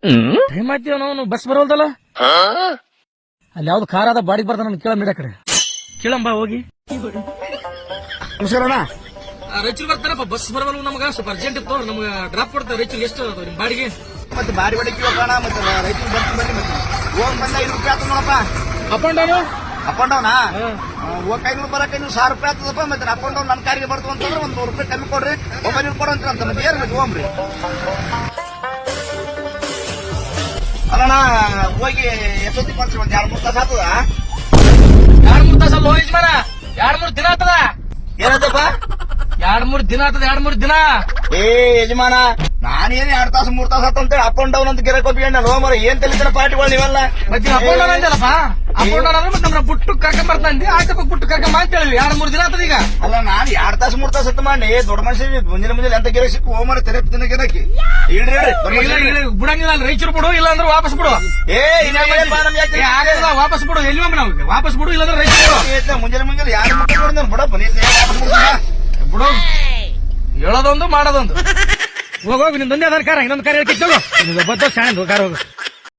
Time ಆಯ್ತೀವ ನಾವು bus ಬರೋಲ್ದಲ್ಲ. ಅಲ್ಲಿ ಯಾವ್ದು ಕಾರ್ ಅದ ಬಾಡಿಗೆ ಬರ್ತಾನ ಕೇಳ ನೀಡ ಕಡೆ ಕೇಳಂಬ ಹೋಗಿ. ನಮಸ್ಕಾರ. ರೈಚೂರ್ ಬರ್ತಾರಪ್ಪ, ಬಸ್ ಬರವಲ್ಲ ನಮಗ ಸ್ವಲ್ಪ ಅರ್ಜೆಂಟ್ ಇತ್ತು. ನಮ್ಗ ಡ್ರಾಪ್ ಕೊಡ್ತಾರೆ ರೈಚೂರ್. ಎಷ್ಟು ನಿಮ್ ಬಾಡಿಗೆ? ಮತ್ತೆ ಬಾರಿ ಬಾಡಿಗೆ ಹೋಗೋಣ. ಮತ್ತೆ ರೈತರು ಬನ್ನಿ ಮತ್ತೆ ಹೋಗ್ ಬಂದ 500 ರೂಪಾಯಿ ಆಯ್ತು ನೋಡಪ್ಪ. Up and down up and ಡೌನಾ? ಹೋಗಕ್ 500 ಬರಕ್ 1000 ರೂಪಾಯಿ ಆಗ್ತದಪ್ಪ. ಮತ್ತೆ ಅಪ್ ಅಂಡ್ ಡೌನ್ ನನ್ನ ಕಾರಿಗೆ ಬರ್ತು ಅಂತಂದ್ರೆ 100 ರೂಪಾಯಿ ಕಮ್ಮಿ ಕೊಡ್ರಿ, 900 ಕೊಡಂತ ಅಂತ. ಮತ್ತೆ ಏನ್ ಮತ್ತೆ ಹೋಗ್ರಿ. ಅಲ್ಲಣ್ಣ ಹೋಗಿ ಎಷ್ಟೊತ್ತಿಗೆ ಬರ್ತೀವಿ? ಒಂದ್ 2-3 ತಾಸು ಆಗ್ತದ? 2-3 ತಾಸ ಅಲ್ಲ ಯಜಮಾನ, 2-3 ದಿನ ಆಗ್ತದ. ಏನದಪ್ಪ? 2-3 ದಿನ ಆಗ್ತದ. 2-3 ದಿನ. ಏ ಯಜಮಾನ, ನಾನೇನ್ 2 ತಾಸು 3 ತಾಸು ಅಂತೇಳಿ ಅಪ್ ಅಂಡ್ ಡೌನ್ ಅಂತ ಗಿರಕ್ ಹೋಗ್ಬಿಟ್ಟು ಲೋ ಮರ ಏನ್ ತಿಳಿತಾರ ಪಾರ್ಟಿಗಳು ನೀವೆಲ್ಲ. ಮತ್ತೆ ಅಪ್ ಅಂಡ್ ಡೌನ್ ಅಂದಲ್ಲಪ್ಪ. ಅಪ್ ಅಂಡ್ ಡೌನ್ ಅಂದ್ರೆ ಮತ್ತೆ ನಮ್ನ ಬುಟ್ಟು ಕರ್ಕೊಂಡ್ ಬರ್ತಾನೆ. ಆಯ್ತಪ್ಪ ಬುಟ್ಟು ಕರ್ಕೊಂಡ್ ಅಂತ ಹೇಳಿವಿ. 2-3 ದಿನ ಆಗ್ತದ ಈಗ. ಅಲ್ಲ ನಾನು 2 ತಾಸು 3 ತಾಸು ಅಂತ ಮಾಡಿ ದೊಡ್ಡ ಮನುಷ್ಯ ಮುಂಜಾನೆ ಎಂತ ಗಿರಕ್ ಸಿಕ್ಕು ಹೋಮರ ತೆರೆ ದಿನ ಗಿರಕಿ ಬಿಡಂಗಿಲ್ಲ. ರೈಚೂರು ಬಿಡು, ಇಲ್ಲ ಅಂದ್ರೆ ವಾಪಸ್ ಬಿಡು. ಆಗಲ್ಲ, ವಾಪಸ್ ಬಿಡು. ಎಲ್ಲಿ ಹೋಗಿ ನಾವು ವಾಪಸ್ ಬಿಡು, ಇಲ್ಲಾಂದ್ರೆ ರೈಚೂರು ಮುಂಜಾನೆ ಯಾರು ಮಕ್ಕಳು ನೋಡಿದ್ರೆ ಬಿಡಪ್ಪ ಬಿಡು. ಹೇಳೋದೊಂದು ಮಾಡೋದೊಂದು. ಹೋಗೋಗಿ ನಿಂದೊಂದೇ ಅದಾರ ಕಾರ, ಇನ್ನೊಂದು ಕಾರ ಹೇಳ್ಕಿತ್ತು. ಬದ್ದ ಶಾಣೆ ಕಾರ್ ಹೋಗು.